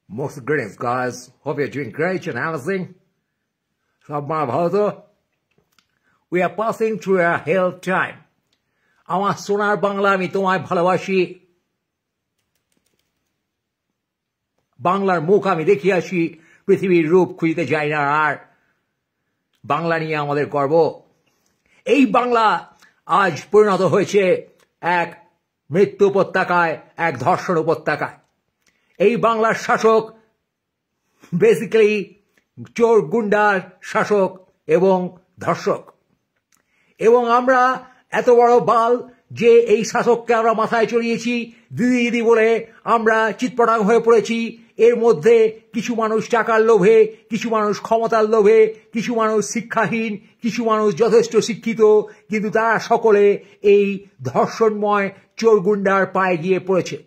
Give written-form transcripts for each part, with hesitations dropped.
Most greetings, guys. Hope you're doing great and everything. We are passing through a hell time. আমার সোনার বাংলা আমি তোমায় ভালোবাসি বাংলার মুখ আমি দেখি আসি পৃথিবীর রূপ খুঁজতে যাই না আর বাংলা নিয়ে আমাদের গর্ব এই বাংলা আজ পরিণত হয়েছে এক মৃত্যু উপত্যকায় এক ধর্ষণ উপত্যকায় এই বাংলার শাসক বেসিক্যালি চোর গুন্ডার শাসক এবং ধর্ষক এবং আমরা এত বড় বাল যে এই শাসককে আমরা মাথায় চড়িয়েছি দিদি দিদি বলে আমরা চিৎপটাং হয়ে পড়েছি এর মধ্যে কিছু মানুষ টাকার লোভে কিছু মানুষ ক্ষমতার লোভে কিছু মানুষ শিক্ষাহীন কিছু মানুষ যথেষ্ট শিক্ষিত কিন্তু তারা সকলে এই ধর্ষণময় চোর গুন্ডার পায়ে গিয়ে পড়েছে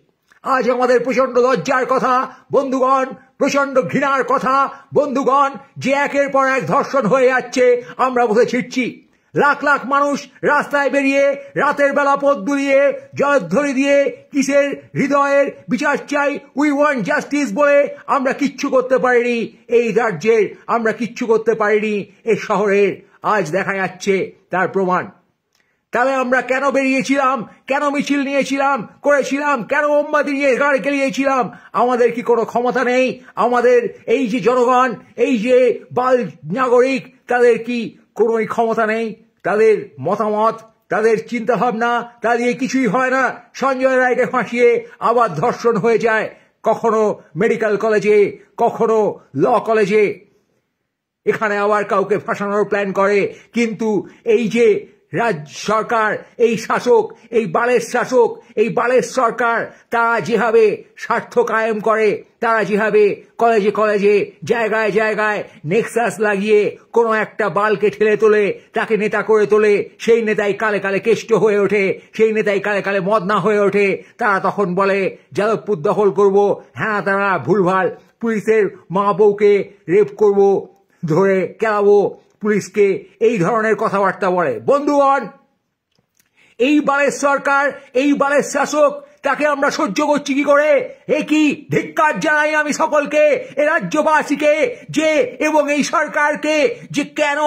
আজ আমাদের প্রচন্ড লজ্জার কথা বন্ধুগণ প্রচন্ড ঘৃণার কথা বন্ধুগণ যে একের পর এক ধর্ষণ হয়ে যাচ্ছে আমরা বুঝে ছিটছি লাখ লাখ মানুষ রাস্তায় বেরিয়ে রাতের বেলা পথ দুলিয়ে জলধ্বনি দিয়ে কিসের হৃদয়ের বিচার চাই উই ওয়ান্ট জাস্টিস বলে আমরা কিচ্ছু করতে পারিনি এই রাজ্যের আমরা কিচ্ছু করতে পারিনি এই শহরের আজ দেখা যাচ্ছে তার প্রমাণ তাহলে আমরা কেন বেরিয়েছিলাম কেন মিছিল নিয়েছিলাম করেছিলাম কেন মোমবাতি নিয়ে গাড়ি গেলিয়েছিলাম আমাদের কি কোনো ক্ষমতা নেই আমাদের এই যে জনগণ এই যে বাল নাগরিক তাদের কি কোনো ক্ষমতা নেই তাদের মতামত তাদের চিন্তাভাবনা তা দিয়ে কিছুই হয় না সঞ্জয় রায়কে ফাঁসিয়ে আবার ধর্ষণ হয়ে যায় কখনো মেডিকেল কলেজে কখনো ল কলেজে এখানে আবার কাউকে ফাঁসানোর প্ল্যান করে কিন্তু এই যে রাজ্য সরকার এই শাসক এই বালের সরকার তারা যেভাবে স্বার্থ কায়েম করে তারা যেভাবে কলেজে কলেজে জায়গায় জায়গায় নেক্সাস লাগিয়ে কোনো একটা বালকে ঠেলে তোলে তাকে নেতা করে তোলে সেই নেতাই কালে কালে কেষ্ট হয়ে ওঠে সেই নেতাই কালে কালে মদনা হয়ে ওঠে তারা তখন বলে যাদবপুর দখল করব হ্যাঁ তারা ভুলভাল পুলিশের মা বউকে রেপ করব ধরে কেলাবো পুলিশকে এই ধরনের কথাবার্তা বলে বন্ধুগণ এই বালের সরকার এই বালের শাসক তাকে আমরা সহ্য করছি কি করে একই ধিক্কার জানাই আমি সকলকে এই রাজ্যবাসীকে যে এবং এই সরকারকে যে কেন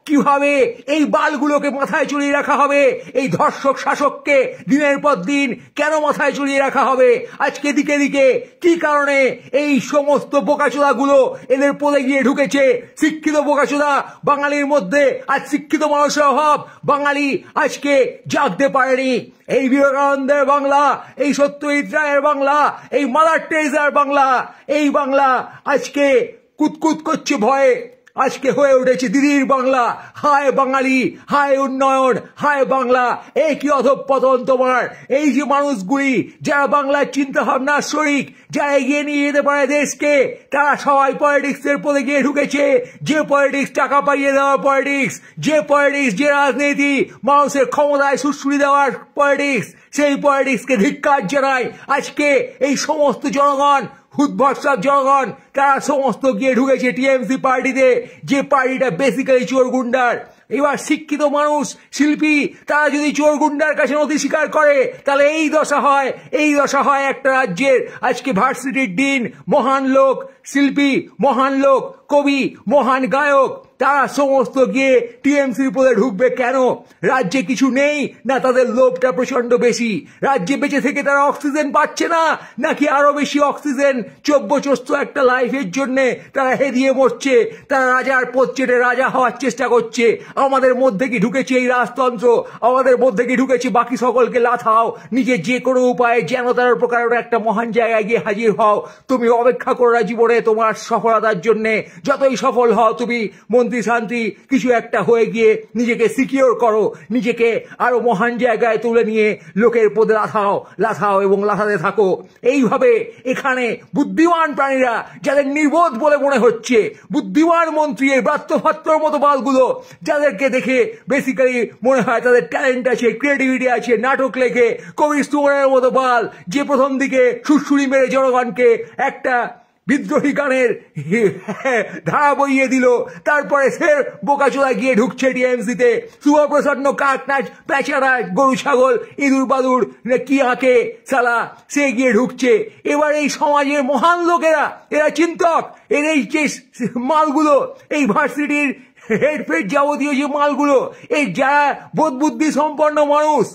কিভাবে এই বালগুলোকে মাথায় চড়িয়ে রাখা হবে এই ধর্ষক শাসককে দিনের পর দিন কেন মাথায় চড়িয়ে রাখা হবে আজকে দিকে দিকে কি কারণে এই সমস্ত বোকাচোদাগুলো এদের পদে গিয়ে ঢুকেছে শিক্ষিত বোকাচোদা বাঙালির মধ্যে আজ শিক্ষিত মানুষের অভাব বাঙালি আজকে জাগতে পারেনি এই বিবেকানন্দের বাংলা এই সত্যজিৎ রায়ের বাংলা এই মাদার টেরেসার বাংলা এই বাংলা আজকে কুতকুত করছে ভয়ে আজকে হয়ে উঠেছে দিদির বাংলা হায় বাঙালি হায় উন্নয়ন হায় বাংলা এই কি অধঃপতন তোমার এই যে মানুষগুলি যারা বাংলার চিন্তা ভাবনার শরিক যারা এগিয়ে নিয়ে যেতে পারে দেশকে তারা সবাই পলিটিক্সের পদে গিয়ে ঢুকেছে যে পলিটিক্স টাকা পাইয়ে দেওয়ার পলিটিক্স যে পলিটিক্স যে রাজনীতি মানুষের ক্ষমতায় সুশ্রী দেওয়ার পলিটিক্স সেই পলিটিক্সকে ধিক্কার জানায় আজকে এই সমস্ত জনগণ উদ্ভটসব জনগণ তারা সমস্ত গিয়ে ঢুকেছে টিএমসি পার্টিতে যে পার্টিটা বেসিক্যালি চোর গুন্ডার এবার শিক্ষিত মানুষ শিল্পী তারা যদি চোর গুন্ডার কাছে নথি স্বীকার করে তাহলে এই দশা হয় একটা রাজ্যের আজকে ভার্সিটির ডিন মহান লোক শিল্পী মহান লোক কবি মহান গায়ক তারা সমস্ত গিয়ে টিএমসির পদে ঢুকবে কেন রাজ্যে কিছু নেই না তাদের লোভটা প্রচন্ড বেশি রাজ্যে বেঁচে থেকে তারা অক্সিজেন পাচ্ছে না নাকি আরো বেশি অক্সিজেন চব্যচস্ত একটা লাইফের জন্য তারা হেদিয়ে মরছে তারা রাজার পদ চেটে রাজা হওয়ার চেষ্টা করছে আমাদের মধ্যে কি ঢুকেছে এই রাজতন্ত্র আমাদের মধ্যে কি ঢুকেছে বাকি সকলকে লাথাও নিজে যে কোনো উপায়ে যেন তার প্রকার একটা মহান জায়গায় গিয়ে হাজির হও তুমি অপেক্ষা করো না জীবনে তোমার সফলতার জন্য যতই সফল হও তুমি মন্ত্রী শান্তি কিছু একটা হয়ে গিয়ে নিজেকে সিকিউর করো নিজেকে আরো মহান জায়গায় তুলে নিয়ে লোকের পদে লাথাও এবং লাথাতে থাকো এইভাবে এখানে বুদ্ধিমান প্রাণীরা যাদের নির্বোধ বলে মনে হচ্ছে বুদ্ধিমান মন্ত্রী ব্রাত্যভাত্রর মতো বালগুলো যাদেরকে দেখে বেসিক্যালি মনে হয় তাদের ট্যালেন্ট আছে ক্রিয়েটিভিটি আছে নাটক লেখে কবি সুমনের মতো বাল যে প্রথম দিকে সুরসুরি মেরে জনগণকে একটা বিদ্রোহী গানের ধারা বইয়ে দিল, তারপরে ফের বোকাচোদা গিয়ে ঢুকছে টিএমসিতে, শুভপ্রসন্ন কাকনাচ প্যাচারা গরু ছাগল ইঁদুর বাদুর কি আঁকে সালা সে গিয়ে ঢুকছে। এবার এই সমাজের মহান লোকেরা, এরা চিন্তক, এর এই যে মালগুলো, এই ভার্সিটির হেড ফেড যাবতীয় যে মালগুলো, এই যারা বোধ বুদ্ধি সম্পন্ন মানুষ,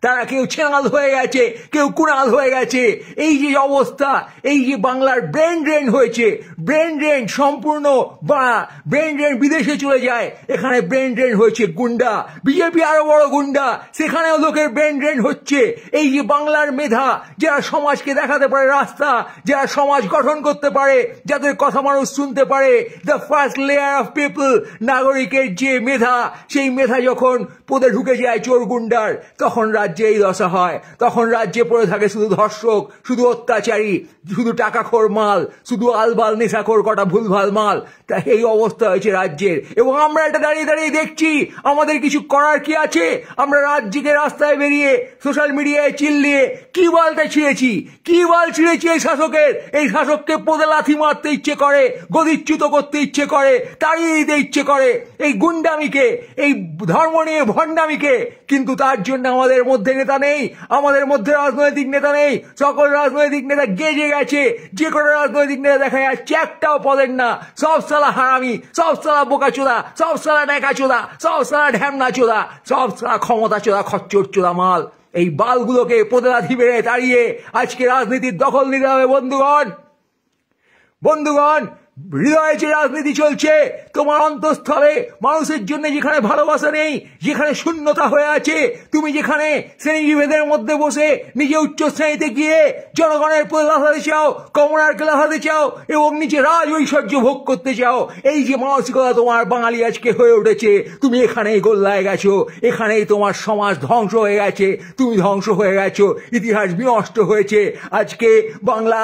তারা কেউ ছেনাল হয়ে গেছে, কেউ কুণাল হয়ে গেছে। এই যে অবস্থা, এই যে বাংলার ব্রেন ড্রেন হয়েছে, ব্রেন ড্রেন সম্পূর্ণ, বা ব্রেন ড্রেন বিদেশে চলে যায়, এখানে ব্রেন ড্রেন হয়েছে গুন্ডা, বিজেপি আরো বড় গুন্ডা, সেখানেও লোকের ব্রেন ড্রেন হচ্ছে। এই যে বাংলার মেধা, যারা সমাজকে দেখাতে পারে রাস্তা, যারা সমাজ গঠন করতে পারে, যাদের কথা মানুষ শুনতে পারে, the first layer of people, নাগরিকের যে মেধা, সেই মেধা যখন পদে ঢুকে যায় চোর গুন্ডার, তখন রাজ্যে এই দশা হয়। তখন রাজ্যে পড়ে থাকে শুধু ধর্ষক, শুধু অত্যাচারী, শুধু টাকাখোর মাল, শুধু আলবাল নেশাখোর কটা ভুলভাল মাল। তা এই অবস্থা হয়েছে রাজ্যের, এবং আমরা এটা দাঁড়িয়ে দাঁড়িয়ে দেখছি। আমাদের কিছু করার কি আছে? আমরা রাজ্যকে রাস্তায় বেরিয়ে সোশ্যাল মিডিয়ায় চিল্লিয়ে কি বালটা ছিঁড়েছি, কি বাল ছিঁড়েছি এই শাসকের। এই শাসককে পদে লাথি মারতে ইচ্ছে করে, গদিচ্যুত করতে ইচ্ছে করে, তাড়িয়ে দিতে ইচ্ছে করে, এই গুন্ডামিকে, এই ধর্ম নিয়ে ভণ্ডামিকে। কিন্তু তার জন্য আমাদের মধ্যে নেতা নেই, আমাদের মধ্যে রাজনৈতিক নেতা নেই। সকল রাজনৈতিক নেতা গেজে গেছে, যে কোনো রাজনৈতিক নেতা দেখা যাচ্ছে একটাও পদের না। সব সালা হারামি, সব সালা বোকাচোদা, সব সালা ডেকাচোদা, সব সালা ঢ্যামনাচোদা, সব সালা ক্ষমতাচোদা, খচ্চরচোদা মাল। এই বালগুলোকে পদে লাথি মেরে তাড়িয়ে আজকে রাজনীতির দখল নিতে হবে বন্ধুগণ। বন্ধুগণ, হৃদয়ে যে রাজনীতি চলছে, তোমার অন্তঃস্থলে মানুষের জন্য যেখানে ভালোবাসা নেই, যেখানে শূন্যতা হয়ে আছে, তুমি যেখানে শ্রেণীবিভেদের মধ্যে বসে নিজে উচ্চ শ্রেণীতে গিয়ে জনগণের পদে লাফাতে চাও, কমনারকে লাফাতে চাও এবং নিজে রাজ ঐশ্বর্য ভোগ করতে চাও, এই যে মানসিকতা তোমার বাঙালি আজকে হয়ে উঠেছে, তুমি এখানেই গোল্লায় গেছো, এখানেই তোমার সমাজ ধ্বংস হয়ে গেছে, তুমি ধ্বংস হয়ে গেছো, ইতিহাস বিনষ্ট হয়েছে। আজকে বাংলা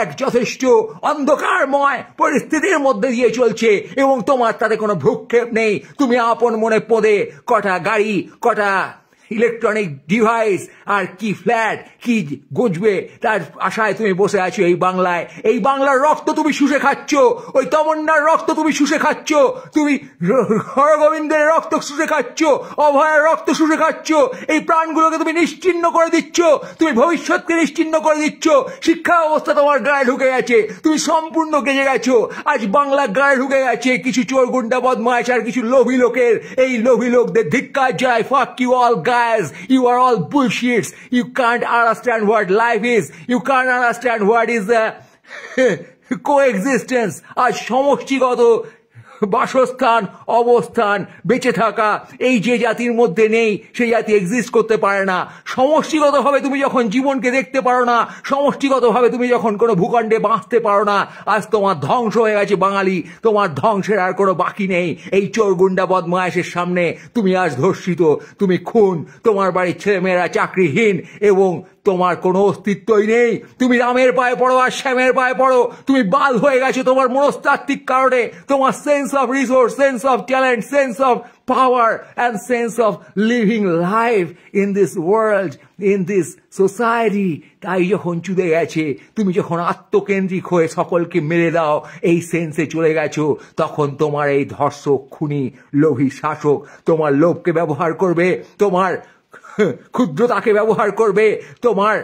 এক যথেষ্ট অন্ধকারময় পরিস্থিতির মধ্যে দিয়ে চলছে এবং তোমার তাতে কোনো ভ্রুক্ষেপ নেই। তুমি আপন মনে পদে কটা গাড়ি, কটা ইলেকট্রনিক ডিভাইস আর কি ফ্ল্যাট কি গুজবে, তার আশায় তুমি বসে আছো এই বাংলায়। এই বাংলার রক্ত তুমি শুষে খাচ্ছ, ওই তমন্নার রক্ত তুমি শুষে খাচ্ছ, তুমি হরগোবিন্দের রক্ত শুষে খাচ্ছ, অভয়ের রক্ত শুষে খাচ্ছ। এই প্রাণগুলোকে তুমি নিশ্চিহ্ন করে দিচ্ছ, তুমি ভবিষ্যৎকে নিশ্চিহ্ন করে দিচ্ছ। শিক্ষা ব্যবস্থা তোমার গায়ে ঢুকে গেছে, তুমি সম্পূর্ণ গেজে গেছো। আজ বাংলা গায়ে ঢুকে গেছে কিছু চোর গুন্ডা বদমাইশ আর কিছু লোভী লোকের। এই লোভী লোকদের ধিক্কার যায়। Fuck you all guys, you are all bullshits. You can't understand what life is. You can't understand what is coexistence. আজ সমষ্টিগত বাসস্থান, অবস্থান, বেঁচে থাকা, এই যে জাতির মধ্যে নেই, সেই জাতি এক্সিস্ট করতে পারে না। সমষ্টিগতভাবে তুমি যখন জীবনকে দেখতে পারো না, সমষ্টিগতভাবে তুমি যখন কোনো ভূখণ্ডে বাঁচতে পারো না, আজ তোমার ধ্বংস হয়ে গেছে বাঙালি। তোমার ধ্বংসের আর কোনো বাকি নেই। এই চোর গুন্ডা বদমায়েশের সামনে তুমি আজ ধর্ষিত, তুমি খুন, তোমার বাড়ির ছেলেমেয়েরা চাকরিহীন এবং তোমার কোনো অস্তিত্বই নেই। তুমি রামের পায়ে পড়ো আর শ্যামের পায়ে পড়ো। তুমি বাল হয়ে গেছো তোমার মনস্তাত্ত্বিক কারণে। তোমার sense of resource, sense of talent, sense of power and sense of living life in this world, in this society, তাই যখন চুদে গেছে, তুমি যখন আত্মকেন্দ্রিক হয়ে সকলকে মেরে দাও, এই সেন্সে চলে গেছো, তখন তোমার এই ধর্ষক, খুনি, লোভী শাসক তোমার লোভকে ব্যবহার করবে, তোমার ক্ষুদ্রতাকে ব্যবহার করবে, তোমার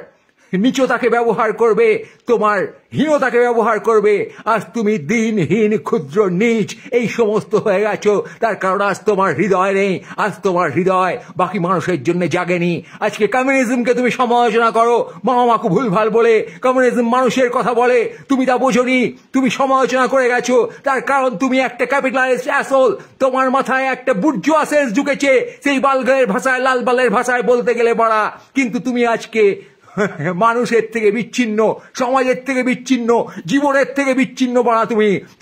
নিচতাকে ব্যবহার করবে, তোমার হীনতাকে ব্যবহার করবে। আজ তুমি দিনহীন, ক্ষুদ্র, নীচ এই সমস্ত হয়ে গেছো। তার কারণ আজ তোমার হৃদয় নেই, আজ তোমার হৃদয় বাকি মানুষের জন্য জাগেনি। আজকে কমিউনিজমকে তুমি সমালোচনা করো মামাকু ভুলভাল বলে, কমিউনিজম মানুষের কথা বলে, তুমি তা বোঝনি, তুমি সমালোচনা করে গেছো। তার কারণ তুমি একটা ক্যাপিটালিস্ট অ্যাসোল, তোমার মাথায় একটা বুর্জোয়া সেন্স ঢুকেছে, সেই বালগালের ভাষায়, লাল বালের ভাষায় বলতে গেলে বড়া। কিন্তু তুমি আজকে মানুষের থেকে বিচ্ছিন্ন, সমাজের থেকে বিচ্ছিন্ন, জীবনের থেকে বিচ্ছিন্ন বানা।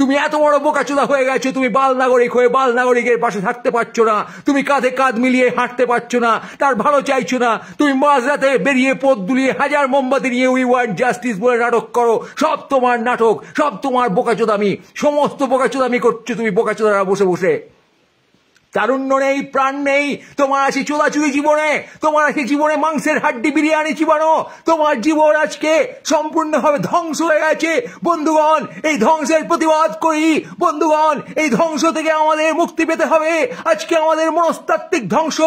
তুমি এত বড় বোকাচোদা হয়ে গেছো, তুমি বাল নাগরিক হয়ে বাল নাগরিকের পাশে থাকতে পারছো না, তুমি কাঁধে কাঁধ মিলিয়ে হাঁটতে পারছো না, তার ভালো চাইছো না। তুমি মাঝরাতে বেরিয়ে পথ দুলিয়ে হাজার মোমবাতি নিয়ে উই ওয়ান্ট জাস্টিস বলে নাটক করো। সব তোমার নাটক, সব তোমার বোকাচোদামি, সমস্ত বোকাচোদামি করছো তুমি বোকাচোদারা বসে বসে। তারুণ্য নেই, প্রাণ নেই, তোমার আছে চোদাচুদি জীবনে, তোমার আছে জীবনে মাংসের হাড্ডি বিরিয়ানি চিবানো, তোমার জীবন আজকে সম্পূর্ণভাবে ধ্বংস হয়ে গেছে। বন্ধুগণ, এই ধ্বংসের প্রতিবাদ করি। বন্ধুগণ, এই ধ্বংস থেকে আমাদের মুক্তি পেতে হবে। আজকে আমাদের মনস্তাত্ত্বিক ধ্বংস,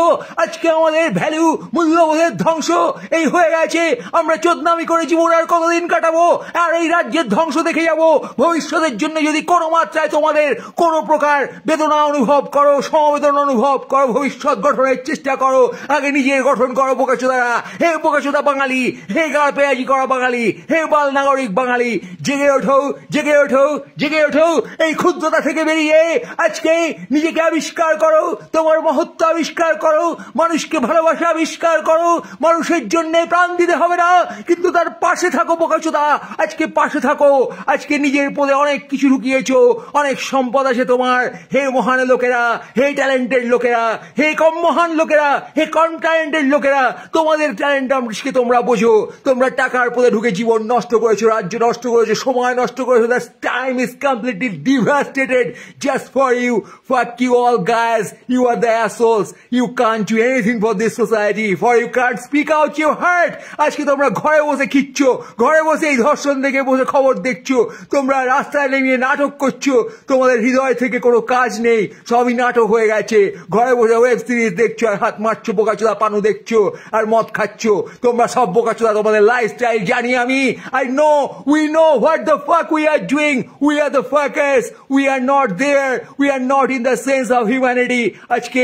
আজকে আমাদের ভ্যালু মূল্যবোধের ধ্বংস এই হয়ে গেছে। আমরা চোদনামি করে জীবন আর কতদিন কাটাবো, আর এই রাজ্যের ধ্বংস দেখে যাব। ভবিষ্যতের জন্য যদি কোনো মাত্রায় তোমাদের কোনো প্রকার বেদনা অনুভব করো, সমবেদনা অনুভব করো, ভবিষ্যৎ গঠনের চেষ্টা করো, আগে নিজের গঠন করো। বোকাচোদারা, হে বোকাচোদা বাঙালি, হে গাল পেঁয়াজি করা বাঙালি, হে বাল নাগরিক বাঙালি, জেগে ওঠো, জেগে ওঠো, জেগে ওঠো। এই ক্ষুদ্রতা থেকে বেরিয়ে আজকে নিজেকে আবিষ্কার করো, তোমার মহত্ব আবিষ্কার করো, মানুষকে ভালোবাসা আবিষ্কার করো। মানুষের জন্য প্রাণ দিতে হবে না, কিন্তু তার পাশে থাকো বোকাচোদা, আজকে পাশে থাকো। আজকে নিজের পদে অনেক কিছু লুকিয়েছো, অনেক সম্পদ আছে তোমার। হে মহান লোকেরা, হে ট্যালেন্টেড লোকেরা, হে কম মহান লোকেরা, হে কম ট্যালেন্টেড লোকেরা, তোমাদের ট্যালেন্ট আজকে তোমরা বোঝো। তোমরা টাকার পদে ঢুকে জীবন নষ্ট করেছো, রাজ্য নষ্ট করেছো, সময় নষ্ট করেছো। That time is completely devastated just for you. Fuck you all guys, you are the assholes. You can't do anything for this society, for you can't speak out your heart. আজকে তোমরা ঘরে বসে খিচ্ছো, ঘরে বসে এই ধর্ষণ দেখে বসে খবর দেখছো, তোমরা রাস্তায় নেমে নাটক করছো, তোমাদের হৃদয় থেকে কোনো কাজ নেই, সবই নাটক হয়ে গেছে। ঘরে বসে ওয়েব সিরিজ দেখছো আর হাত মারছো, বোকাচোদা পানু দেখছো আর মদ খাচ্ছো। তোমরা সব বোকাচোদা, তোমাদের লাইফস্টাইল জানি আমি। I know, we know what the fuck we are doing. We are the fuckers. We are not there. We are not in the sense of humanity. আজকে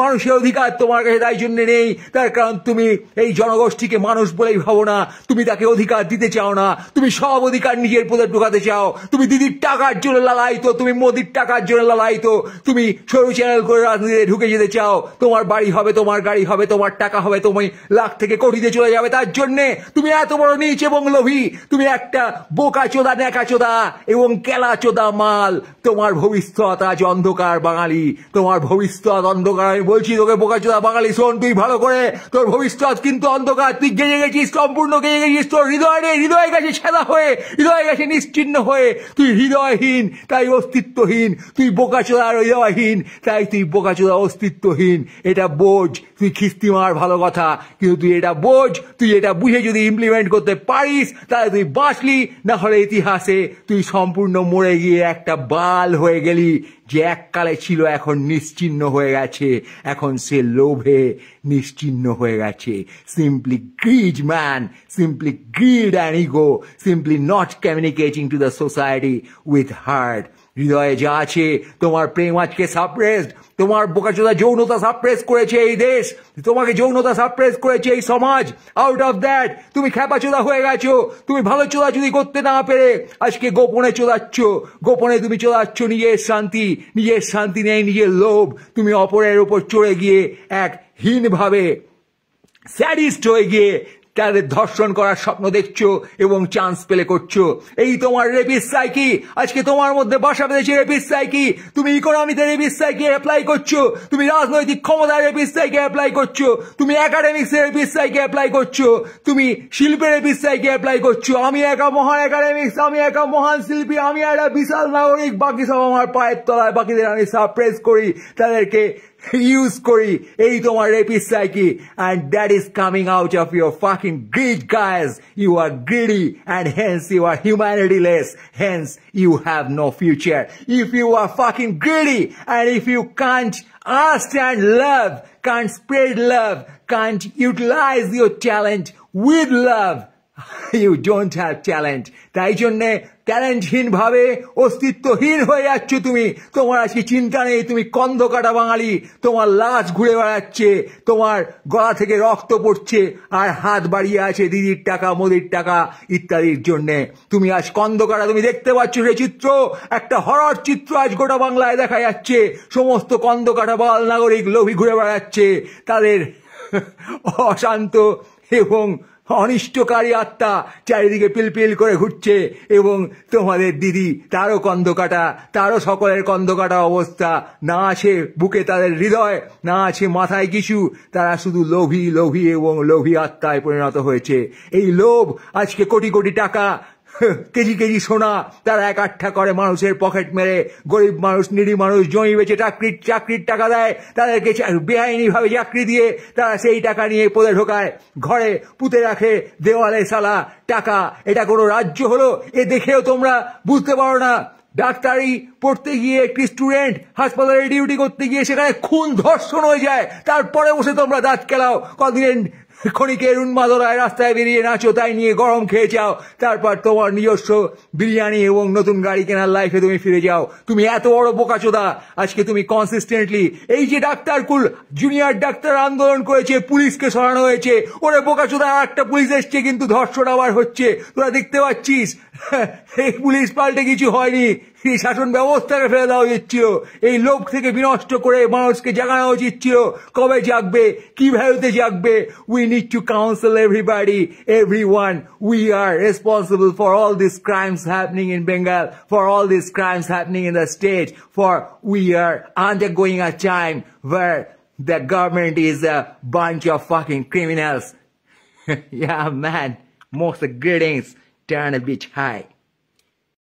মানুষের অধিকার তোমার কাছে তাই জন্য নেই, তার কারণ তুমি এই জনগোষ্ঠীকে মানুষ বলেই ভাবো না, তুমি তাকে অধিকার দিতে চাও না, তুমি সব অধিকার নিজের পদে ঢুকাতে চাও। তুমি দিদির টাকার জন্য লালাইতো, তুমি মোদির টাকার জন্য লালাইতো, তুমি সরু চ্যানেল করে রাজনীতিতে ঢুকে যেতে চাও। তোমার বাড়ি হবে, তোমার গাড়ি হবে, তোমার টাকা হবে, তুমি লাখ থেকে কোটিতে চলে যাবে। তার জন্যে তুমি এত বড় নীচ এবং লোভী। তুমি একটা বোকাচোদা, ন্যাকাচোদা এবং কেলাচোদা মাল। তোমার ভবিষ্যৎ আজ অন্ধকার বাঙালি, তোমার ভবিষ্যৎ অন্ধকার। আমি বলছি তোকে বোকাচোদা বাঙালি, শোন তুই ভালো করে, তোর ভবিষ্যৎ কিন্তু অন্ধকার। তুই গেজে গেছিস, সম্পূর্ণ গেজে গেছিস। তোর হৃদয় নেই, হৃদয় গেছে ছেঁদা হয়ে, হৃদয় গেছে নিশ্চিহ্ন হয়ে। তুই হৃদয়হীন, তাই অস্তিত্বহীন। তুই বোকাচোদা হৃদয়হীন, তাই তুই বোকাচোদা অস্তিত্বহীন। এটা বোঝ। তুই খিস্তি মার ভালো কথা, কিন্তু তুই এটা বোঝ। তুই এটা বুঝে যদি ইমপ্লিমেন্ট করতে পারিস তাহলে তুই বাঁচলি, না হলে ইতিহাসে তুই সম্পূর্ণ মরে গিয়ে একটা বাল হয়ে গেলি, যে এককালে ছিল এখন নিশ্চিহ্ন হয়ে গেছে। এখন সে লোভে নিশ্চিহ্ন হয়ে গেছে। Simply grid man, simply grid and ego, simply not communicating to the society with heart. হৃদয়ে যা আছে, তোমার প্রেম আজকে সাপ্রেসড, তোমার বোকাচোদা যৌনতা সাপ্রেস করেছে এই দেশ, তোমাকে যৌনতা সাপ্রেস করেছে এই সমাজ। আউট অফ দ্যাট তুমি খ্যাপাচোদা হয়ে গেছো। তুমি ভালো চোদাচুদি করতে না পেরে আজকে গোপনে চোদাচ্ছ, গোপনে তুমি চোদাচ্ছ নিজের শান্তি। নিজের শান্তি নেই, নিজের লোভ। তুমি অপরের উপর চড়ে গিয়ে এক হীনভাবে স্যাডিস্ট হয়ে গিয়ে তাদের ধর্ষণ করার স্বপ্ন দেখছো এবং চান্স পেলে করছো। এই তোমার রেপিস সাইকি, আজকে তোমার মধ্যে বাসা বেঁধেছে রেপিস সাইকি। তুমি ইকোনমিতে রেপিস সাইকি অ্যাপ্লাই করছো, তুমি রাজনৈতিক ক্ষমতায় রেপিস সাইকি অ্যাপ্লাই করছো, তুমি একাডেমিক্স এর রেপিস সাইকি অ্যাপ্লাই করছো, তুমি শিল্পের রেপিস সাইকি অ্যাপ্লাই করছো। আমি একা মহান একাডেমিক্স, আমি একা মহান শিল্পী, আমি একটা বিশাল নাগরিক, বাকি সব আমার পায়ের তলায়। বাকিদের আমি সাপ্রেস করি, তাদেরকে ইউজ করি। এই তোমার রেপিস psyche, and that is coming out of your fucking greed, guys. You are greedy and hence you are humanityless. Hence you have no future. If you are fucking greedy and if you can't understand love, can't spread love, can't utilize your talent with love, you don't have talent. তাই জন্যে ট্যালেন্টহীন ভাবে অস্তিত্বহীন হয়ে যাচ্ছ তুমি। তোমার আজকে চিন্তা নেই, তুমি কন্দ কাটা বাঙালি। তোমার লাশ ঘুরে বেড়াচ্ছে, তোমার গলা থেকে রক্ত পড়ছে, আর হাত বাড়িয়ে আছে দিদির টাকা, মোদির টাকা ইত্যাদির জন্যে। তুমি আজ কন্দ কাটা, তুমি দেখতে পাচ্ছ সে চিত্র, একটা হরর চিত্র আজ গোটা বাংলায় দেখা যাচ্ছে। সমস্ত কন্দ কাটা বাল নাগরিক লোভী ঘুরে বেড়াচ্ছে, তাদের অশান্ত এবং অনিষ্টকারী আত্মা চারিদিকে পিলপিল করে ঘুরছে, এবং তোমাদের দিদি তারও কন্দকাটা, তারও সকলের কন্দকাটা অবস্থা। না আছে বুকে তাদের হৃদয়, না আছে মাথায় কিছু, তারা শুধু লোভী লোভী এবং লোভী আত্মায় পরিণত হয়েছে। এই লোভ আজকে কোটি কোটি টাকা কেজি কেজি সোনা তারা একাঠা করে মানুষের পকেট মেরে, গরিব মানুষ, নিরীহ মানুষ জমি বেচে চাকরির টাকা দেয়, তাদেরকে বেআইনি ভাবে চাকরি দিয়ে তারা সেই টাকা নিয়ে পদে ঢোকায়, ঘরে পুঁতে রাখে, দেওয়ালে সালা টাকা। এটা কোনো রাজ্য হলো? এ দেখেও তোমরা বুঝতে পারো না? ডাক্তারি পড়তে গিয়ে একটি স্টুডেন্ট হাসপাতালে ডিউটি করতে গিয়ে সেখানে খুন ধর্ষণ হয়ে যায়, তারপরে বসে তোমরা দাঁত কেলাও, কদিনের ক্ষণিকের উন্মাদনায় রাস্তায় বেরিয়ে নাচো, তাই নিয়ে গরম খেয়ে যাও, তারপর তোমার নিজস্ব বিরিয়ানি এবং নতুন গাড়ি কেনার লাইফে তুমি ফিরে যাও। তুমি এত বড় বোকাচোদা। আজকে তুমি কনসিস্টেন্টলি এই যে ডাক্তারকুল জুনিয়র ডাক্তার আন্দোলন করেছে, পুলিশকে সরানো হয়েছে, ওরে বোকাচোদা একটা পুলিশ এসছে কিন্তু ধর্ষণ আবার হচ্ছে, তোরা দেখতে পাচ্ছিস? এই পুলিশ পাল্টে কিছু হয়নি, এই শাসন ব্যবস্থাকে ফেলে দেওয়া উচিত ছিল, এই লোক থেকে বিনষ্ট করে মানুষকে জাগানো উচিত ছিল। কবে জাগবে? কি ভ্যালুতে জাগবে? We need to counsel everybody, everyone. We are responsible for all these crimes happening in Bengal, for all these crimes happening in the state, for we are undergoing a time where the government is a bunch of fucking criminals. Yeah, man. Most greetings. Turn a bit high.